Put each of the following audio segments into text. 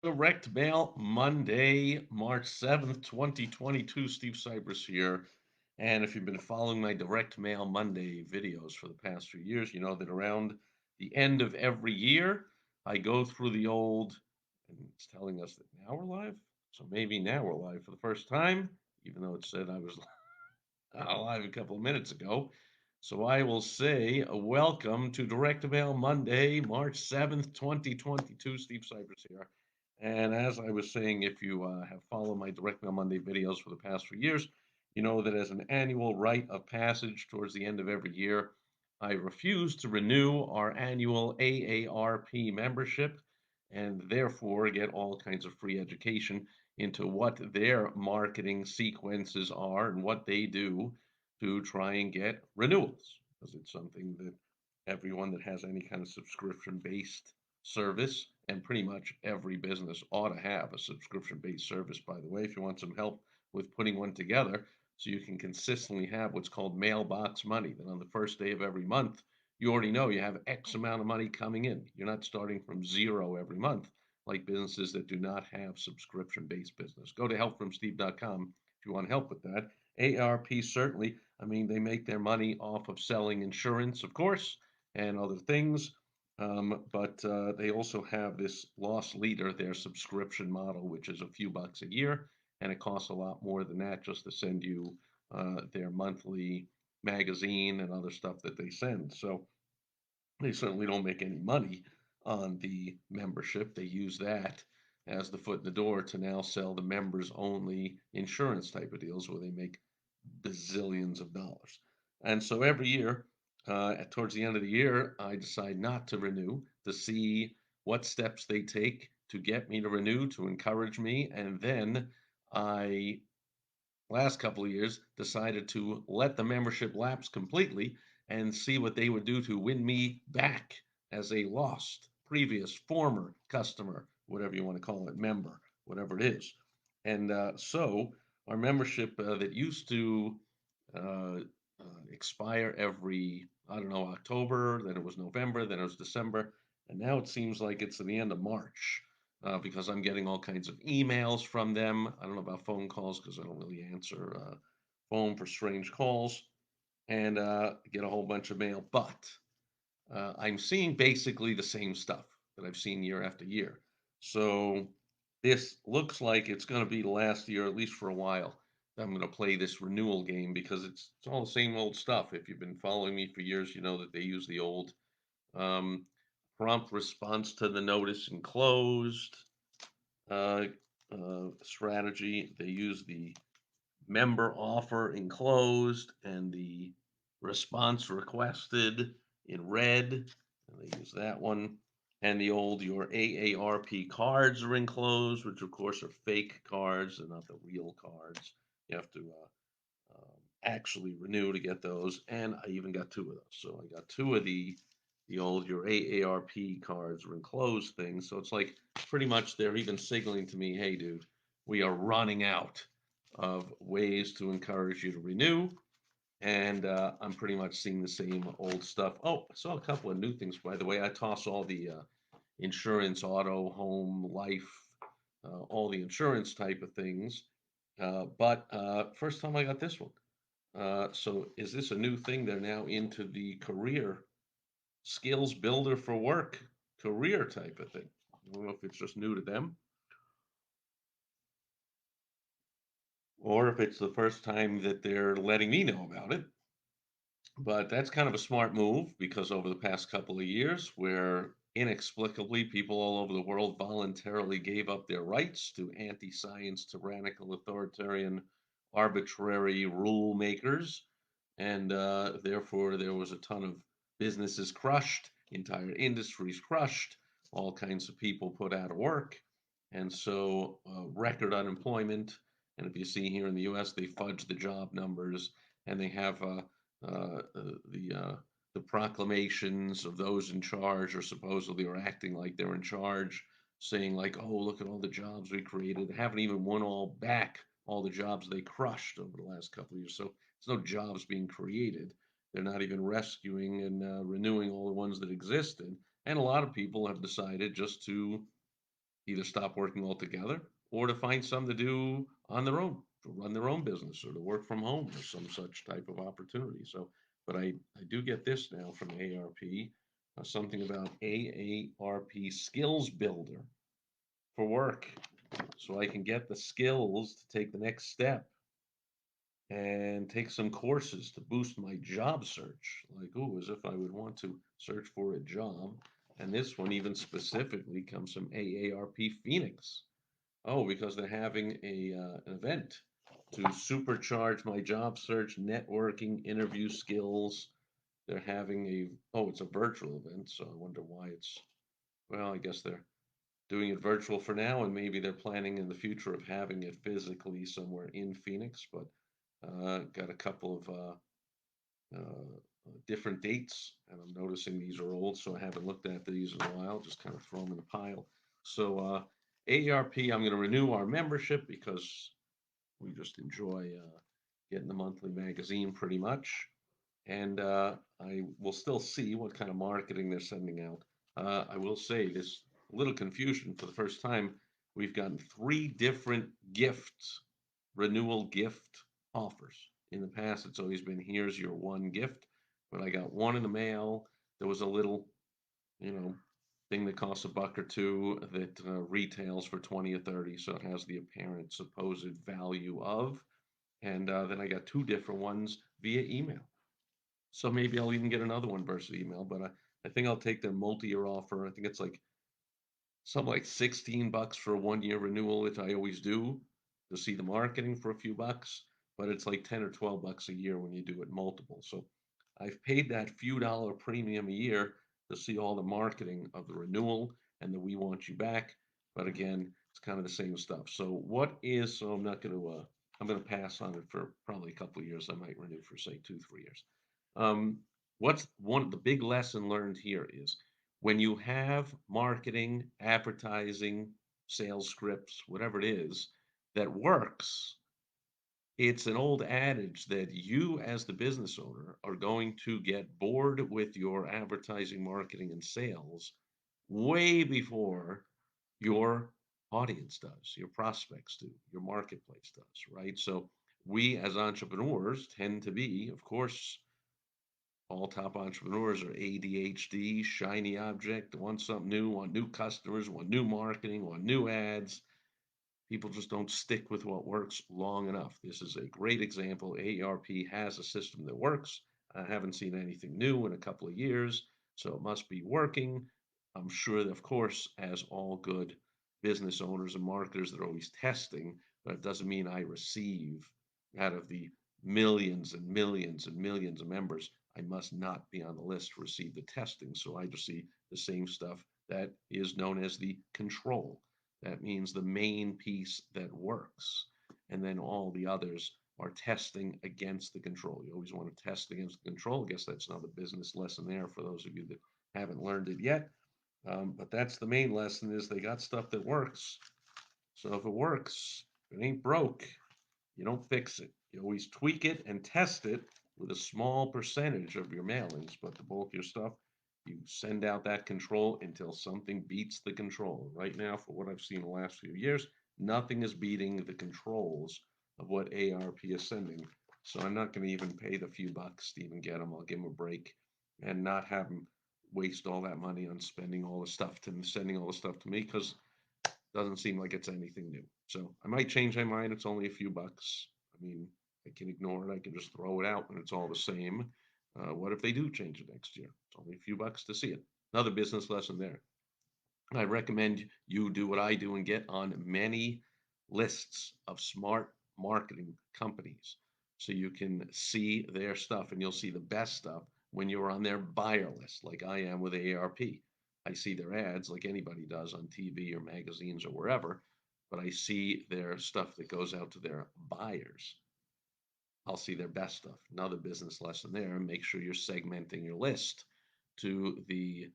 Direct Mail Monday, March 7th, 2022. Steve Sipress here. And if you've been following my Direct Mail Monday videos for the past few years, you know that around the end of every year, I go through the old, and it's telling us that now we're live. So maybe now we're live for the first time, even though it said I was live a couple of minutes ago. So I will say welcome to Direct Mail Monday, March 7th, 2022. Steve Cypress here. And as I was saying, if you have followed my Direct Mail Monday videos for the past few years, you know that as an annual rite of passage towards the end of every year, I refuse to renew our annual AARP membership and therefore get all kinds of free education into what their marketing sequences are and what they do to try and get renewals. Because it's something that everyone that has any kind of subscription based service, and pretty much every business ought to have a subscription based service, by the way, if you want some help with putting one together. So you can consistently have what's called mailbox money. That on the first day of every month, you already know you have X amount of money coming in. You're not starting from zero every month like businesses that do not have subscription-based business. Go to helpfromsteve.com if you want help with that. ARP certainly, I mean, they make their money off of selling insurance, of course, and other things. But they also have this loss leader, their subscription model, which is a few bucks a year, and it costs a lot more than that just to send you their monthly magazine and other stuff that they send. So they certainly don't make any money on the membership. They use that as the foot in the door to now sell the members only insurance type of deals where they make bazillions of dollars. And so every year, towards the end of the year, I decide not to renew to see what steps they take to get me to renew, to encourage me. And then I last couple of years decided to let the membership lapse completely and see what they would do to win me back as a lost previous former customer, whatever you want to call it, member, whatever it is. And so our membership that used to uh, expire every, I don't know, October, then it was November, then it was December, and now it seems like it's at the end of March because I'm getting all kinds of emails from them. I don't know about phone calls because I don't really answer phone for strange calls and get a whole bunch of mail. But I'm seeing basically the same stuff that I've seen year after year. So this looks like it's going to be the last year, at least for a while. I'm going to play this renewal game because it's all the same old stuff. If you've been following me for years, you know that they use the old um, prompt response to the notice enclosed uh, strategy. They use the member offer enclosed and the response requested in red. And they use that one. And the old your AARP cards are enclosed, which of course are fake cards. They're not the real cards. You have to actually renew to get those. And I even got two of those. So I got two of the old your AARP cards are enclosed things. So it's like pretty much they're even signaling to me, hey, dude, we are running out of ways to encourage you to renew. And I'm pretty much seeing the same old stuff. Oh, I saw a couple of new things, by the way. I toss all the insurance, auto, home, life, all the insurance type of things. But first time I got this one. So is this a new thing? They're now into the career skills builder for work, career type of thing. I don't know if it's just new to them or if it's the first time that they're letting me know about it. But that's kind of a smart move because over the past couple of years, where inexplicably people all over the world voluntarily gave up their rights to anti science, tyrannical, authoritarian, arbitrary rule makers. And therefore, there was a ton of businesses crushed, entire industries crushed, all kinds of people put out of work. And so, record unemployment. And if you see here in the US, they fudge the job numbers and they have uh, the uh, the proclamations of those in charge or supposedly are acting like they're in charge, saying like, "Oh, look at all the jobs we created." They haven't even won all the jobs they crushed over the last couple of years. So there's no jobs being created. They're not even rescuing and renewing all the ones that existed. And a lot of people have decided just to either stop working altogether or to find something to do on their own, to run their own business or to work from home or some such type of opportunity. So, but I do get this now from AARP, something about AARP Skills Builder for work. So I can get the skills to take the next step and take some courses to boost my job search. Like, oh, as if I would want to search for a job. And this one even specifically comes from AARP Phoenix. Oh, because they're having an event to supercharge my job search, networking, interview skills. They're having it's a virtual event, so I wonder why well, I guess they're doing it virtual for now, and maybe they're planning in the future of having it physically somewhere in Phoenix. But got a couple of different dates, and I'm noticing these are old, so I haven't looked at these in a while. Just kind of throw them in a pile. So AARP, I'm going to renew our membership because we just enjoy getting the monthly magazine pretty much. And I will still see what kind of marketing they're sending out. I will say this little confusion for the first time. We've gotten three different gifts, renewal gift offers. In the past, it's always been here's your one gift, but I got one in the mail. There was a little, you know, thing that costs $1 or $2 that retails for 20 or 30, so it has the apparent supposed value of. And then I got two different ones via email. So maybe I'll even get another one versus email, but I think I'll take their multi-year offer. I think it's like something like 16 bucks for a 1 year renewal, which I always do to see the marketing for a few bucks, but it's like 10 or 12 bucks a year when you do it multiple. So I've paid that few dollar premium a year to see all the marketing of the renewal and the we want you back. But again, it's kind of the same stuff. So I'm going to pass on it for probably a couple of years. I might renew for say 2, 3 years. Um, what's one of the big lesson learned here is when you have marketing, advertising, sales scripts, whatever it is that works, it's an old adage that you, as the business owner, are going to get bored with your advertising, marketing, and sales way before your audience does, your prospects do, your marketplace does, right? So we as entrepreneurs tend to be, of course, all top entrepreneurs are ADHD, shiny object, want something new, want new customers, want new marketing, want new ads. People just don't stick with what works long enough. This is a great example. AARP has a system that works. I haven't seen anything new in a couple of years, so it must be working. I'm sure that, of course, as all good business owners and marketers, they're always testing, but it doesn't mean I receive out of the millions and millions and millions of members. I must not be on the list to receive the testing. So I just see the same stuff that is known as the control. That means the main piece that works. And then all the others are testing against the control. You always want to test against the control. I guess that's another business lesson there for those of you that haven't learned it yet. But that's the main lesson is they got stuff that works. So if it works, if it ain't broke, you don't fix it. You always tweak it and test it with a small percentage of your mailings, but the bulk of your stuff, you send out that control until something beats the control. Right now, for what I've seen the last few years, nothing is beating the controls of what AARP is sending. So I'm not going to even pay the few bucks to even get them. I'll give them a break and not have them waste all that money on spending all the stuff to sending all the stuff to me because doesn't seem like it's anything new. So I might change my mind. It's only a few bucks. I mean, I can ignore it. I can just throw it out when it's all the same. What if they do change it next year? It's only a few bucks to see it. Another business lesson there. I recommend you do what I do and get on many lists of smart marketing companies so you can see their stuff and you'll see the best stuff when you're on their buyer list, like I am with AARP. I see their ads like anybody does on TV or magazines or wherever, but I see their stuff that goes out to their buyers. I'll see their best stuff. Another business lesson there. Make sure you're segmenting your list to the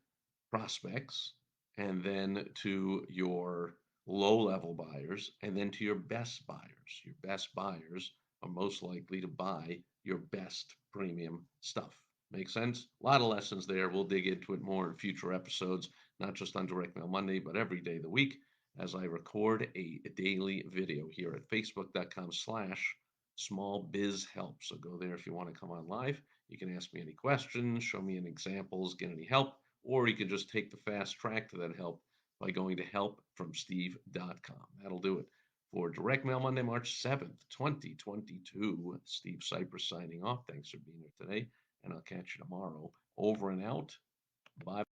prospects and then to your low level buyers and then to your best buyers. Your best buyers are most likely to buy your best premium stuff. Make sense? A lot of lessons there. We'll dig into it more in future episodes, not just on Direct Mail Monday, but every day of the week. as I record a daily video here at facebook.com/smallbizhelp. So go there if you want to come on live. You can ask me any questions, show me any examples, get any help, or you can just take the fast track to that help by going to helpfromsteve.com. That'll do it. For Direct Mail Monday, March 7th, 2022, Steve Sipress signing off. Thanks for being here today, and I'll catch you tomorrow. Over and out. Bye.